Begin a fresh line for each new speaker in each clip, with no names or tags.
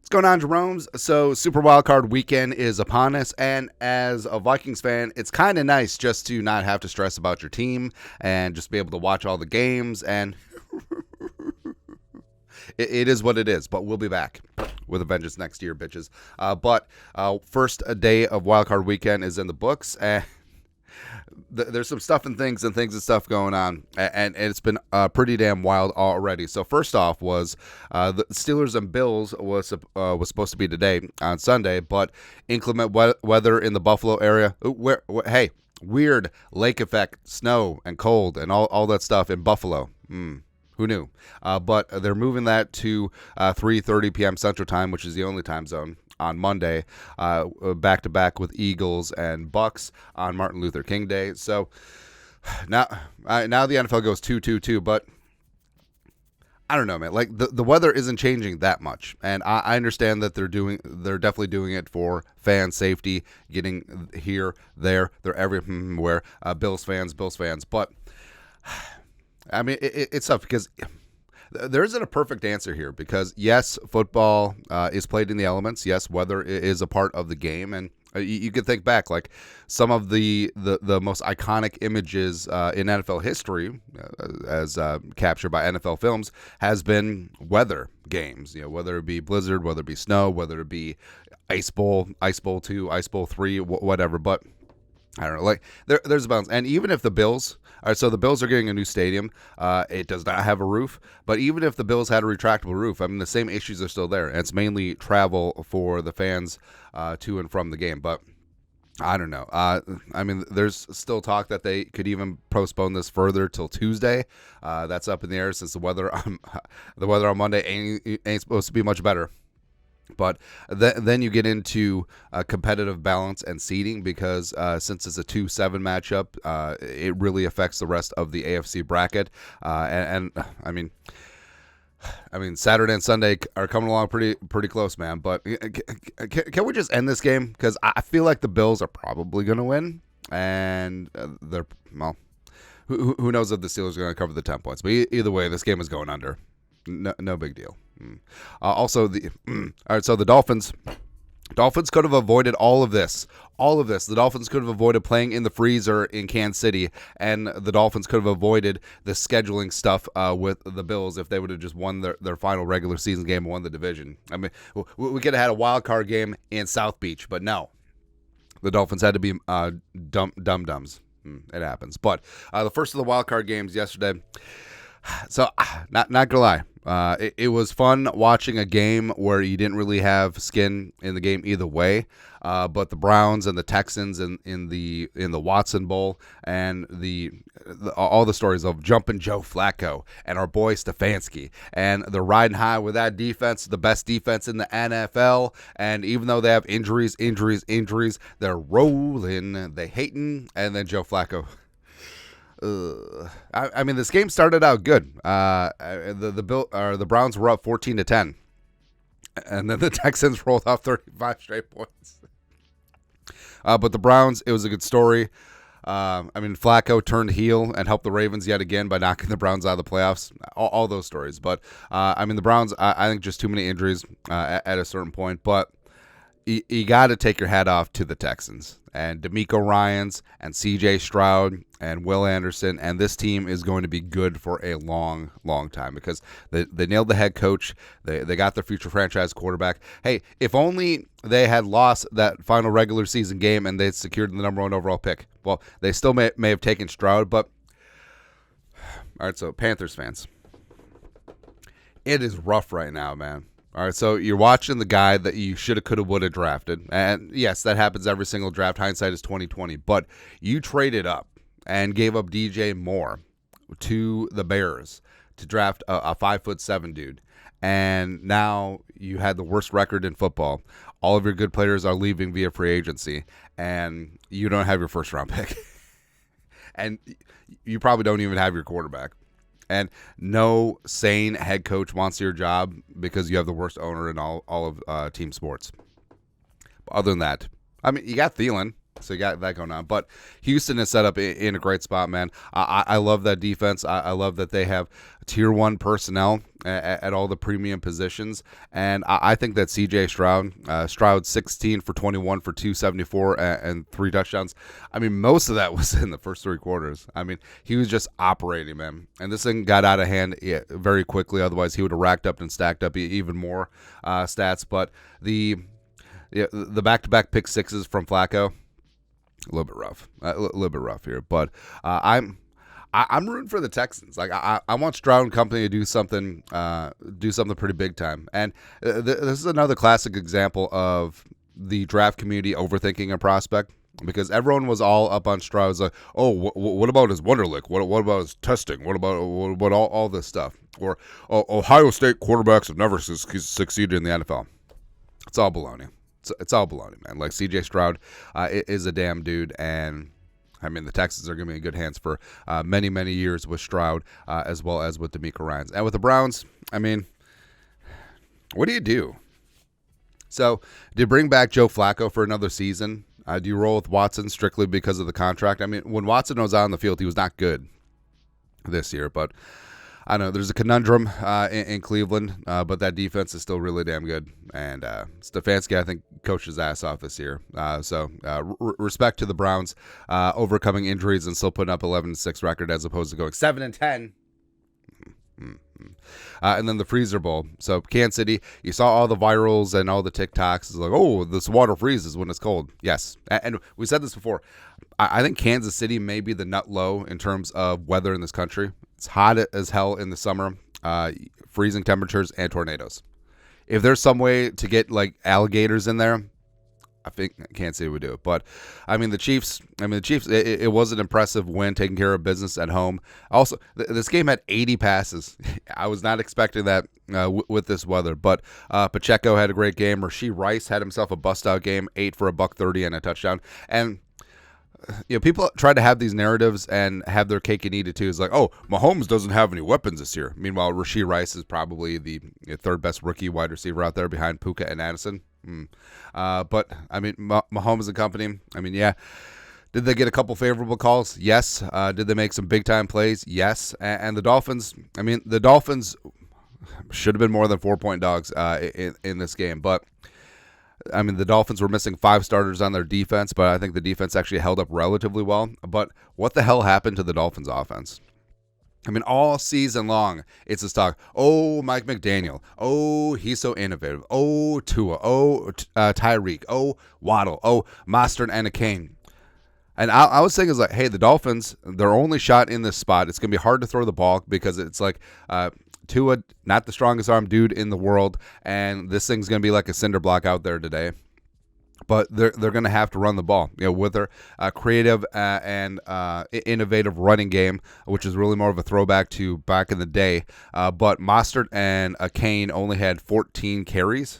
What's going on, Jeromes? So Super Wildcard Weekend is upon us, and as a Vikings fan, it's kind of nice just to not have to stress about your team and just be able to watch all the games, and it is what it is, but we'll be back with a vengeance next year, bitches. But first day of Wildcard Weekend is in the books, and there's some stuff and things and stuff going on, and it's been pretty damn wild already. So first off was the Steelers and Bills was supposed to be today on Sunday, but inclement weather in the Buffalo area. Hey, weird lake effect, snow and cold and all that stuff in Buffalo. Who knew? But they're moving that to 3:30 p.m. Central Time, which is the only time zone, on Monday, back-to-back with Eagles and Bucks on Martin Luther King Day. So now the NFL goes 2-2-2, but I don't know, man. Like, the weather isn't changing that much, and I understand that they're definitely doing it for fan safety, getting here, there, they're everywhere. Bills fans, but I mean, it's tough because there isn't a perfect answer here, because yes, football is played in the elements. Yes, weather is a part of the game, and you can think back, like some of the most iconic images in NFL history, as captured by NFL films, has been weather games. You know, whether it be blizzard, whether it be snow, whether it be Ice Bowl 2, Ice Bowl 3, whatever. But I don't know, like there's a balance. And even if the Bills, all right, so the Bills are getting a new stadium. It does not have a roof, but even if the Bills had a retractable roof, I mean, the same issues are still there. And it's mainly travel for the fans to and from the game. But I don't know. I mean, there's still talk that they could even postpone this further till Tuesday. That's up in the air, since the weather on Monday ain't supposed to be much better. But then you get into competitive balance and seeding, because since it's a 2-7 matchup, it really affects the rest of the AFC bracket. And I mean, Saturday and Sunday are coming along pretty close, man. But can we just end this game? Because I feel like the Bills are probably going to win, and who knows if the Steelers are going to cover the 10 points. But either way, this game is going under. No big deal. Also, all right. So the Dolphins could have avoided all of this. The Dolphins could have avoided playing in the freezer in Kansas City, and the Dolphins could have avoided the scheduling stuff with the Bills if they would have just won their final regular season game and won the division. I mean, we could have had a wild card game in South Beach, but no, the Dolphins had to be dum-dums. It happens. But the first of the wild card games yesterday. So, not gonna lie, it was fun watching a game where you didn't really have skin in the game either way. But the Browns and the Texans in the Watson Bowl, and all the stories of jumping Joe Flacco and our boy Stefanski, and they're riding high with that defense, the best defense in the NFL. And even though they have injuries, they're rolling, they hating, and then Joe Flacco. I mean, this game started out good. The Browns were up 14-10, and then the Texans rolled off 35 straight points. But the Browns, it was a good story. I mean, Flacco turned heel and helped the Ravens yet again by knocking the Browns out of the playoffs. All those stories. But I mean, the Browns, I think just too many injuries at a certain point. But you got to take your hat off to the Texans and DeMeco Ryans and CJ Stroud and Will Anderson, and this team is going to be good for a long, long time, because they nailed the head coach. They got their future franchise quarterback. Hey, if only they had lost that final regular season game and they secured the number 1 overall pick. Well, they still may have taken Stroud, but all right. So Panthers fans, it is rough right now, man. All right, so you're watching the guy that you shoulda, coulda, woulda drafted, and yes, that happens every single draft. Hindsight is 20/20, but you traded up and gave up DJ Moore to the Bears to draft a 5'7" dude, and now you had the worst record in football. All of your good players are leaving via free agency, and you don't have your first round pick, and you probably don't even have your quarterback. And no sane head coach wants your job because you have the worst owner in all of team sports. But other than that, I mean, you got Thielen. So you got that going on. But Houston is set up in a great spot, man. I love that defense. I love that they have tier 1 personnel at all the premium positions. And I think that C.J. Stroud 16 for 21 for 274 and 3 touchdowns. I mean, most of that was in the first 3 quarters. I mean, he was just operating, man. And this thing got out of hand very quickly. Otherwise, he would have racked up and stacked up even more stats. But the back-to-back pick sixes from Flacco, a little bit rough here, but I'm rooting for the Texans. Like I want Stroud and company to do something pretty big time. And this is another classic example of the draft community overthinking a prospect, because everyone was all up on Stroud. It's like, oh, what about his Wonderlic? What about his testing? What about all this stuff? Or Ohio State quarterbacks have never succeeded in the NFL. It's all baloney. It's all baloney, man. Like, C.J. Stroud is a damn dude, and I mean, the Texans are going to be in good hands for many, many years with Stroud, as well as with DeMeco Ryans. And with the Browns, I mean, what do you do? So, do you bring back Joe Flacco for another season? Do you roll with Watson strictly because of the contract? I mean, when Watson was out on the field, he was not good this year, but I don't know. There's a conundrum in Cleveland, but that defense is still really damn good. And Stefanski, I think, coached his ass off this year. So respect to the Browns overcoming injuries and still putting up 11-6 record as opposed to going 7-10. And then the Freezer Bowl. So Kansas City, you saw all the virals and all the TikToks. It's like, oh, this water freezes when it's cold. Yes. And we said this before. I think Kansas City may be the nut low in terms of weather in this country. It's hot as hell in the summer, freezing temperatures and tornadoes. If there's some way to get like alligators in there, I think Kansas City would do it. But I mean, the Chiefs. It was an impressive win, taking care of business at home. Also, this game had 80 passes. I was not expecting that with this weather. But Pacheco had a great game. Rashee Rice had himself a bust-out game, 8 for $130 and a touchdown. And people try to have these narratives and have their cake and eat it too. It's like, oh, Mahomes doesn't have any weapons this year. Meanwhile, Rashee Rice is probably the third best rookie wide receiver out there behind Puka and Addison. But I mean, Mahomes and company. I mean, yeah. Did they get a couple favorable calls? Yes. Did they make some big time plays? Yes. And the Dolphins. I mean, the Dolphins should have been more than 4-point dogs in this game, but. I mean, the Dolphins were missing 5 starters on their defense, but I think the defense actually held up relatively well. But what the hell happened to the Dolphins offense? I mean, all season long, it's this talk. Oh, Mike McDaniel. Oh, he's so innovative. Oh, Tua. Oh, Tyreek. Oh, Waddle. Oh, Mostert and Kane. And I was saying, is like, hey, the Dolphins, their only shot in this spot, it's going to be hard to throw the ball because it's like Tua, not the strongest arm dude in the world, and this thing's going to be like a cinder block out there today. But they're going to have to run the ball, with their creative and innovative running game, which is really more of a throwback to back in the day. But Mostert and Kane only had 14 carries.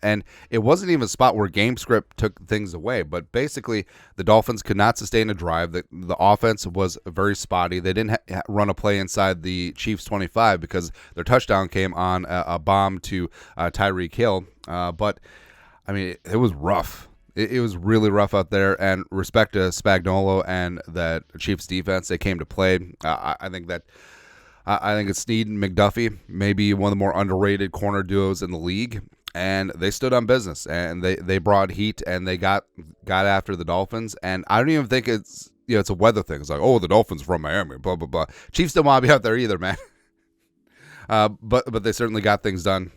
And it wasn't even a spot where game script took things away. But basically, the Dolphins could not sustain a drive. The offense was very spotty. They didn't run a play inside the Chiefs' 25 because their touchdown came on a bomb to Tyreek Hill. But, I mean, it was rough. It was really rough out there. And respect to Spagnuolo and that Chiefs defense, they came to play. I think it's Snead and McDuffie, maybe one of the more underrated corner duos in the league. And they stood on business, and they brought heat, and they got after the Dolphins. And I don't even think it's it's a weather thing. It's like, oh, the Dolphins from Miami, blah blah blah. Chiefs don't want to be out there either, man. But they certainly got things done,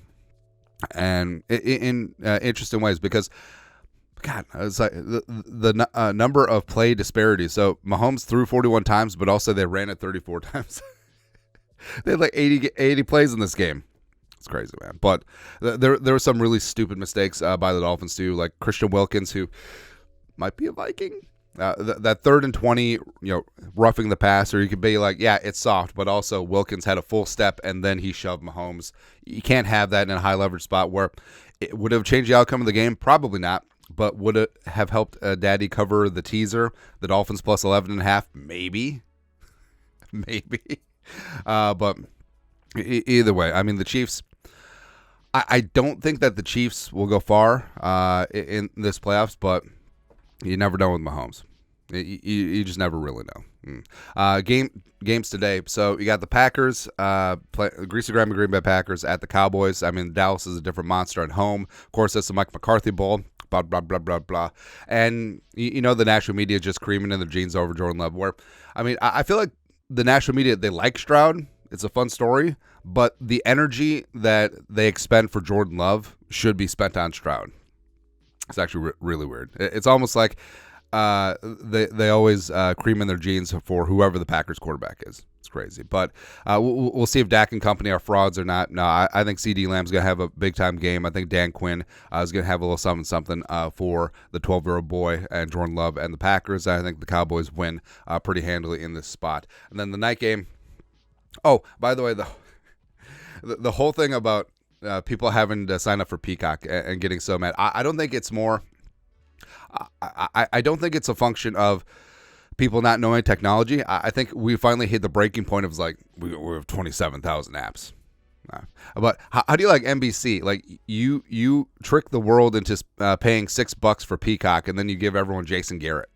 and in interesting ways because, God, it's like the number of play disparities. So Mahomes threw 41 times, but also they ran it 34 times. They had like 80 plays in this game. It's crazy, man. But there were some really stupid mistakes by the Dolphins too, like Christian Wilkins, who might be a Viking. That 3rd and 20, roughing the passer, you could be like, yeah, it's soft, but also Wilkins had a full step and then he shoved Mahomes. You can't have that in a high leverage spot where it would have changed the outcome of the game. Probably not, but would it have helped Daddy cover the teaser? The Dolphins plus 11.5, maybe, maybe. But either way, I mean, the Chiefs. I don't think that the Chiefs will go far in this playoffs, but You never know with Mahomes. You just never really know. Games today. So you got the Packers, Greasy Graham Green Bay Packers at the Cowboys. I mean, Dallas is a different monster at home. Of course, that's the Mike McCarthy Bowl. Blah, blah, blah, blah, blah. And, the national media is just creaming in their jeans over Jordan Love. Where, I feel like the national media, they like Stroud. It's a fun story. But the energy that they expend for Jordan Love should be spent on Stroud. It's actually really weird. It's almost like they always cream in their jeans for whoever the Packers quarterback is. It's crazy. But we'll see if Dak and company are frauds or not. No, I think C.D. Lamb's going to have a big-time game. I think Dan Quinn is going to have a little something for the 12-year-old boy and Jordan Love and the Packers. I think the Cowboys win pretty handily in this spot. And then the night game. Oh, by the way, the whole thing about people having to sign up for Peacock and getting so mad, I don't think it's more... I don't think it's a function of people not knowing technology. I think we finally hit the breaking point of like we have 27,000 apps. But how do you like NBC? Like you trick the world into paying $6 for Peacock, and then you give everyone Jason Garrett.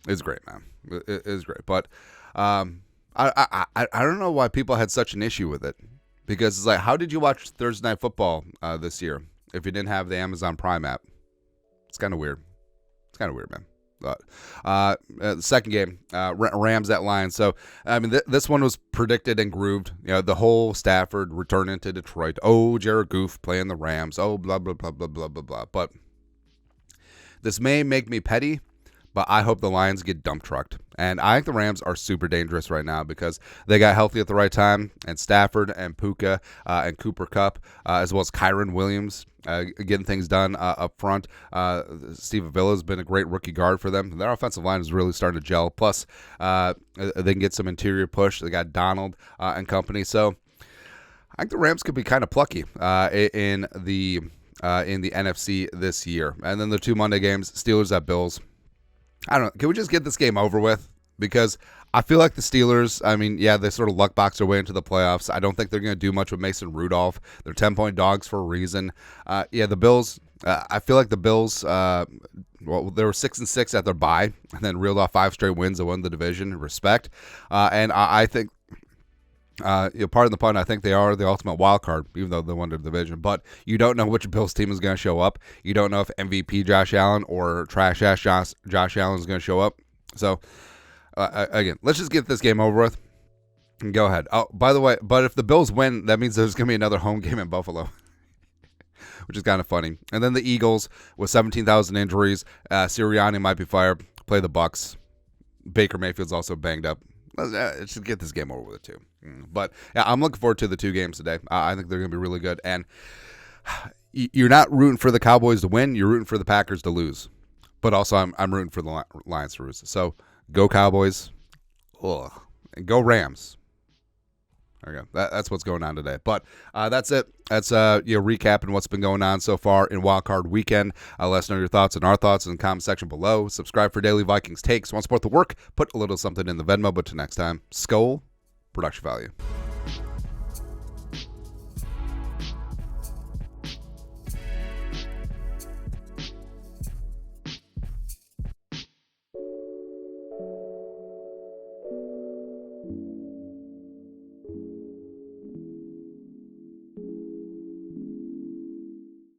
It's great, man. It's great, but I don't know why people had such an issue with it, because it's like, how did you watch Thursday Night Football this year if you didn't have the Amazon Prime app? It's kind of weird. It's kind of weird, man. But the second game, Rams at Lions. So, this one was predicted and grooved. The whole Stafford returning to Detroit. Oh, Jared Goff playing the Rams. Oh, blah, blah, blah, blah, blah, blah, blah. But this may make me petty, but I hope the Lions get dump trucked. And I think the Rams are super dangerous right now because they got healthy at the right time, and Stafford and Puka and Cooper Kupp, as well as Kyron Williams, getting things done up front. Steve Avila has been a great rookie guard for them. Their offensive line is really starting to gel. Plus, they can get some interior push. They got Donald and company. So I think the Rams could be kind of plucky in the NFC this year. And then the two Monday games, Steelers at Bills. I don't know. Can we just get this game over with? Because I feel like the Steelers, they sort of luck box their way into the playoffs. I don't think they're going to do much with Mason Rudolph. They're 10-point dogs for a reason. The Bills, I feel like the Bills, they were 6-6 at their bye and then reeled off 5 straight wins to win the division. Respect. And I think, pardon the pun, I think they are the ultimate wild card, even though they won the division. But you don't know which Bills team is going to show up. You don't know if MVP Josh Allen or trash-ass Josh Allen is going to show up. So, again, let's just get this game over with and go ahead. Oh, by the way, but if the Bills win, that means there's going to be another home game in Buffalo, which is kind of funny. And then the Eagles with 17,000 injuries. Sirianni might be fired. Play the Bucks. Baker Mayfield's also banged up. Let's just get this game over with, too. But yeah, I'm looking forward to the two games today. I think they're going to be really good. And you're not rooting for the Cowboys to win. You're rooting for the Packers to lose. But also, I'm rooting for the Lions to lose. So go Cowboys. Ugh. And go Rams. There we go. That's what's going on today. But that's it. That's recapping what's been going on so far in Wild Card Weekend. Let us know your thoughts and our thoughts in the comment section below. Subscribe for daily Vikings takes. Want to support the work? Put a little something in the Venmo. But till next time, Skol, production value.